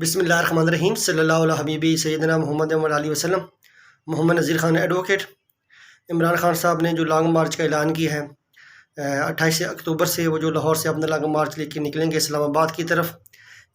بسم اللہ الرحمن الرحیم صلی اللہ علیہ حبیبی سیدنا محمد علیہ وسلم۔ محمد نذیر خان ایڈوکیٹ۔ عمران خان صاحب نے جو لانگ مارچ کا اعلان کیا ہے 28 اکتوبر سے، وہ جو لاہور سے اپنا لانگ مارچ لے کے نکلیں گے اسلام آباد کی طرف،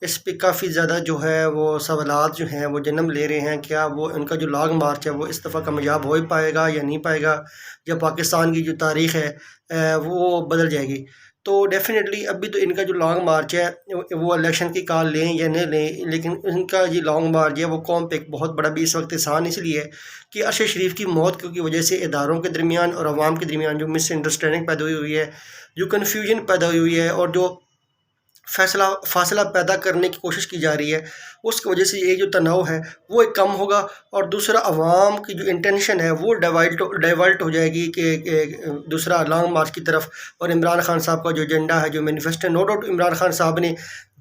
اس پہ کافی زیادہ جو ہے وہ سوالات جو ہیں وہ جنم لے رہے ہیں۔ کیا وہ ان کا جو لانگ مارچ ہے وہ اس دفعہ کامیاب ہو ہی پائے گا یا نہیں پائے گا، یا پاکستان کی جو تاریخ ہے وہ بدل جائے گی؟ تو ڈیفینیٹلی ابھی تو ان کا جو لانگ مارچ ہے وہ الیکشن کی کال لیں یا نہیں لیں، لیکن ان کا یہ لانگ مارچ ہے وہ قوم پہ ایک بہت بڑا بھی اس وقت احسان اس لیے ہے کہ ارشد شریف کی موت کی وجہ سے اداروں کے درمیان اور عوام کے درمیان جو مس انڈرسٹینڈنگ پیدا ہوئی ہے، جو کنفیوژن پیدا ہوئی ہے، اور جو فاصلہ پیدا کرنے کی کوشش کی جا رہی ہے، اس کی وجہ سے یہ جو تناؤ ہے وہ ایک کم ہوگا، اور دوسرا عوام کی جو انٹینشن ہے وہ ڈائیورٹ ہو جائے گی کہ دوسرا لانگ مارچ کی طرف۔ اور عمران خان صاحب کا جو ایجنڈا ہے، جو manifesto, no doubt Imran Khan صاحب نے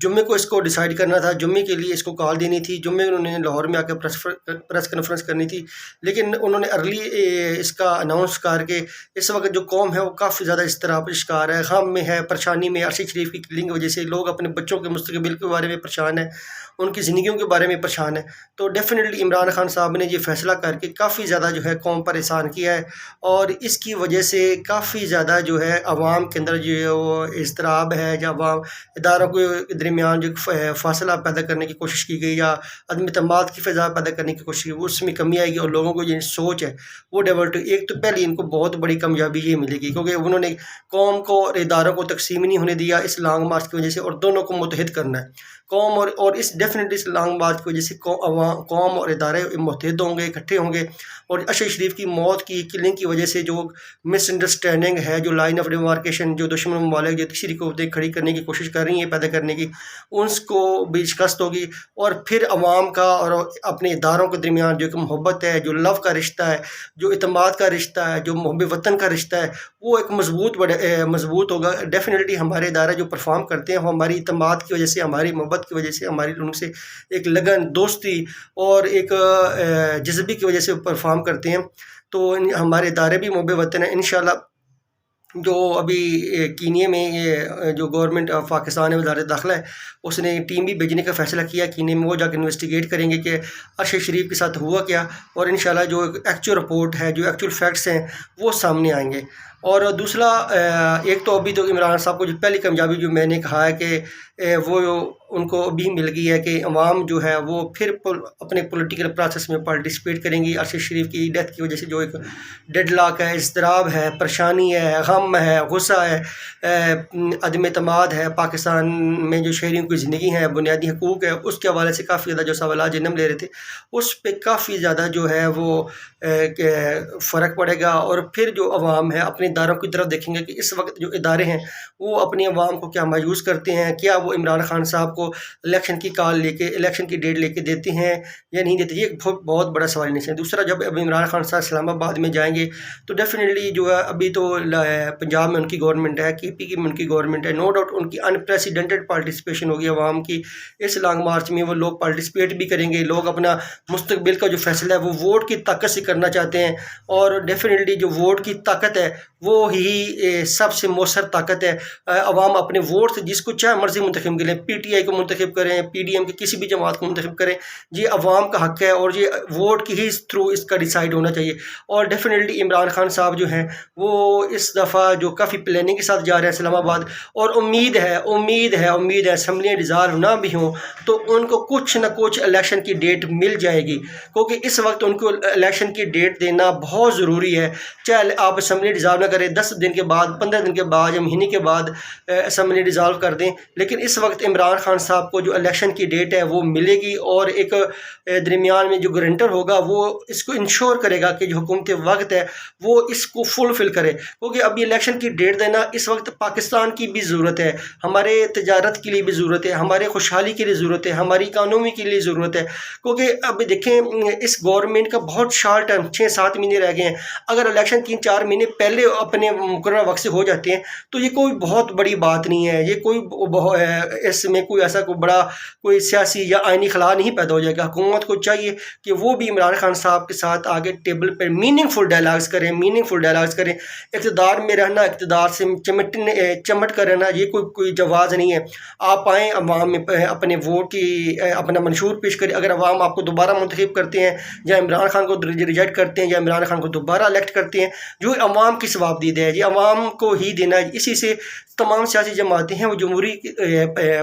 جمعے کو اس کو ڈیسائیڈ کرنا تھا، جمعے کے لیے اس کو کال دینی تھی، جمعے انہوں نے لاہور میں آ کے پریس کانفرنس کرنی تھی، لیکن انہوں نے ارلی اس کا اناؤنس کر کے اس وقت جو قوم ہے وہ کافی زیادہ اضطراب کا شکار ہے، غم میں ہے، پریشانی میں۔ ارشد شریف کی کلنگ کی وجہ سے لوگ اپنے بچوں کے مستقبل کے بارے میں پریشان ہیں، ان کی زندگیوں کے بارے میں پریشان ہیں۔ تو ڈیفینیٹلی عمران خان صاحب نے یہ فیصلہ کر کے کافی زیادہ جو ہے قوم پر احسان کیا ہے، اور اس کی وجہ سے کافی زیادہ جو ہے عوام کے اندر جو اضطراب ہے، یا عوام اداروں کے درمیان جو فاصلہ پیدا کرنے کی کوشش کی گئی، یا عدم اعتماد کی فضا پیدا کرنے کی کوشش کی گئی، اس میں کمی آئے گی، اور لوگوں کو جو سوچ ہے وہ ڈیولٹ۔ ایک تو پہلے ان کو بہت بڑی کامیابی یہ ملے گی کیونکہ انہوں نے قوم کو اور اداروں کو تقسیم نہیں ہونے دیا اس لانگ مارچ کی وجہ سے، اور دونوں کو متحد کرنا ہے قوم اور اس ڈیفینیٹلی اس لانگ مارچ کی وجہ سے قوم اور ادارے متحد ہوں گے، اکٹھے ہوں گے۔ اور ارشد شریف کی موت کی کلنگ کی وجہ سے جو مس انڈرسٹینڈنگ ہے، جو لائن آف ڈیمارکیشن، جو دشمن ممالک جو تیسری قوتیں کھڑی کرنے کی کوشش کر رہی ہیں پیدا کرنے کی، ان کو بھی شکست ہوگی، اور پھر عوام کا اور اپنے اداروں کے درمیان جو ایک محبت ہے، جو لو کا رشتہ ہے، جو اعتماد کا رشتہ ہے، جو محب وطن کا رشتہ ہے، وہ ایک مضبوط ہوگا۔ ڈیفینیٹلی ہمارے ادارے جو پرفارم کرتے ہیں وہ ہماری اعتماد کی وجہ سے، ہماری محبت کی وجہ سے، ہماری ان سے ایک لگن، دوستی اور ایک جذبے کی وجہ سے پرفارم کرتے ہیں۔ تو ہمارے ادارے بھی محب وطن ہیں انشاءاللہ۔ جو ابھی کینیا میں یہ جو گورنمنٹ آف پاکستان ہے، وزارت داخلہ ہے، اس نے ٹیم بھی بھیجنے کا فیصلہ کیا کینیا میں، وہ جا کے انویسٹیگیٹ کریں گے کہ ارشد شریف کے ساتھ ہوا کیا، اور انشاءاللہ جو ایکچوئل رپورٹ ہے، جو ایکچوئل فیکٹس ہیں وہ سامنے آئیں گے۔ اور دوسرا، ایک تو ابھی تو عمران صاحب کو جو پہلی کامیابی جو میں نے کہا ہے کہ وہ ان کو ابھی مل گئی ہے کہ عوام جو ہے وہ پھر اپنے پولیٹیکل پروسیس میں پارٹیسپیٹ کریں گی۔ ارشد شریف کی ڈیتھ کی وجہ سے جو ایک ڈیڈ لاک ہے، اضطراب ہے، پریشانی ہے، غم ہے، غصہ ہے، عدم اعتماد ہے، پاکستان میں جو شہریوں کی زندگی ہے، بنیادی حقوق ہے، اس کے حوالے سے کافی زیادہ جو سوالات جنم لے رہے تھے، اس پہ کافی زیادہ جو ہے وہ فرق پڑے گا۔ اور پھر جو عوام ہے اپنے اداروں کی طرف دیکھیں گے کہ اس وقت جو ادارے ہیں وہ اپنی عوام کو کیا مایوس کرتے ہیں، کیا وہ عمران خان صاحب کو الیکشن کی کال لے کے، الیکشن کی ڈیٹ لے کے دیتے ہیں یا نہیں دیتے۔ یہ بہت بڑا سوال نہیں ہے۔ دوسرا، جب اب عمران خان صاحب اسلام آباد میں جائیں گے تو ڈیفینیٹلی جو ہے ابھی تو پنجاب میں ان کی گورنمنٹ ہے، کے پی کی میں ان کی گورنمنٹ ہے، نو ڈاؤٹ ان کی انپریسیڈنٹڈ پارٹیسپیشن ہوگی عوام کی اس لانگ مارچ میں۔ وہ لوگ پارٹیسپیٹ بھی کریں گے، لوگ اپنا مستقبل کا جو فیصلہ ہے وہ ووٹ کی طاقت سے کرنا چاہتے ہیں، اور ڈیفینیٹلی جو ووٹ کی طاقت ہے وہ ہی سب سے مؤثر طاقت ہے۔ عوام اپنے ووٹ سے جس کو چاہے مرضی منتخب کریں، پی ٹی آئی کو منتخب کریں، پی ڈی ایم کی کسی بھی جماعت کو منتخب کریں، یہ عوام کا حق ہے، اور یہ ووٹ کی ہی تھرو اس کا ڈیسائیڈ ہونا چاہیے۔ اور ڈیفینیٹلی عمران خان صاحب جو ہیں وہ اس دفعہ جو کافی پلاننگ کے ساتھ جا رہے ہیں اسلام آباد، اور امید ہے اسمبلیاں ڈیزالو نہ بھی ہوں تو ان کو کچھ نہ کچھ الیکشن کی ڈیٹ مل جائے گی، کیونکہ اس وقت ان کو الیکشن کی ڈیٹ دینا بہت ضروری ہے۔ چاہے آپ اسمبلی ڈیزالو نہ کریں، 10 دن کے بعد، 15 دن کے بعد یا مہینے کے بعد اسمبلی ڈیزالو کر دیں، لیکن اس وقت عمران خان صاحب کو جو الیکشن کی ڈیٹ ہے وہ ملے گی، اور ایک درمیان میں جو گارنٹر ہوگا وہ اس کو انشور کرے گا کہ جو حکومت وقت ہے وہ اس کو فلفل کرے، کیونکہ ابھی الیکشن کی ڈیٹ دینا اس وقت پاکستان کی بھی ضرورت ہے، ہمارے تجارت کے لیے بھی ضرورت ہے، ہمارے خوشحالی کے لیے ضرورت ہے، ہماری اکانومی کے لیے ضرورت ہے، کیونکہ اب دیکھیں اس گورنمنٹ کا بہت شارٹ ٹائم 6-7 مہینے رہ گئے ہیں۔ اگر الیکشن 3-4 مہینے پہلے اپنے مقررہ وقت سے ہو جاتے ہیں تو یہ کوئی بہت بڑی بات نہیں ہے، یہ کوئی اس میں کوئی ایسا کوئی بڑا کوئی سیاسی یا آئینی خلا نہیں پیدا ہو جائے گا۔ حکومت کو چاہیے کہ وہ بھی عمران خان صاحب کے ساتھ آگے ٹیبل پر میننگ فل ڈائلاگز کریں، اقتدار میں رہنا، اقتدار سے چمٹ کر رہنا یہ کوئی جواز نہیں ہے۔ آپ آئیں، عوام میں اپنے ووٹ کی اپنا منشور پیش کریں، اگر عوام آپ کو دوبارہ منتخب کرتے ہیں یا عمران خان کو ریجیکٹ کرتے ہیں یا عمران خان کو دوبارہ الیکٹ کرتے ہیں، جو عوام کی ثوابدید ہے یہ عوام کو ہی دینا ہے۔ اسی سے تمام سیاسی جماعتیں ہیں وہ جمہوری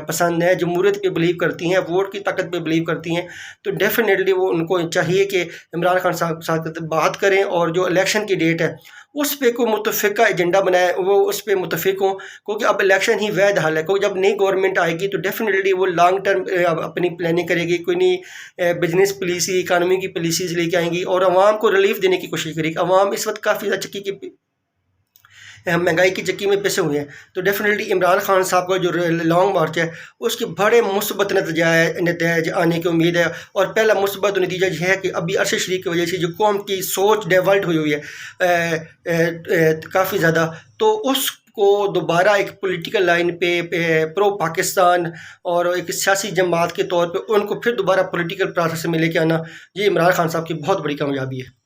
پسند ہیں، جمہوریت پہ بلیو کرتی ہیں، ووٹ کی طاقت پہ بلیو کرتی ہیں، تو ڈیفینیٹلی وہ ان کو چاہیے کہ عمران خان صاحب کے ساتھ بات کریں اور جو الیکشن کی ڈیٹ ہے اس پہ کوئی متفقہ ایجنڈا بنائے، وہ اس پہ متفق ہوں، کیونکہ اب الیکشن ہی وید حل ہے۔ کیونکہ جب نئی گورنمنٹ آئے گی تو ڈیفینیٹلی وہ لانگ ٹرم اپنی پلاننگ کرے گی، کوئی نئی بزنس پالیسی، اکانومی کی پالیسیز لے کے آئیں گی اور عوام کو ریلیف دینے کی کوشش کرے گی۔ عوام اس وقت کافی زیادہ مہنگائی کی چکی میں پسے ہوئے ہیں، تو ڈیفینیٹلی عمران خان صاحب کا جو لانگ مارچ ہے اس کے بڑے مثبت نتائج آنے کی امید ہے۔ اور پہلا مثبت نتیجہ یہ ہے کہ ابھی عرش شریف کی وجہ سے جو قوم کی سوچ ڈائیورٹ ہوئی ہے کافی زیادہ، تو اس کو دوبارہ ایک پولیٹیکل لائن پہ پرو پاکستان اور ایک سیاسی جماعت کے طور پہ ان کو پھر دوبارہ پولیٹیکل پروسیس میں لے کے آنا، یہ عمران خان صاحب کی بہت بڑی کامیابی ہے۔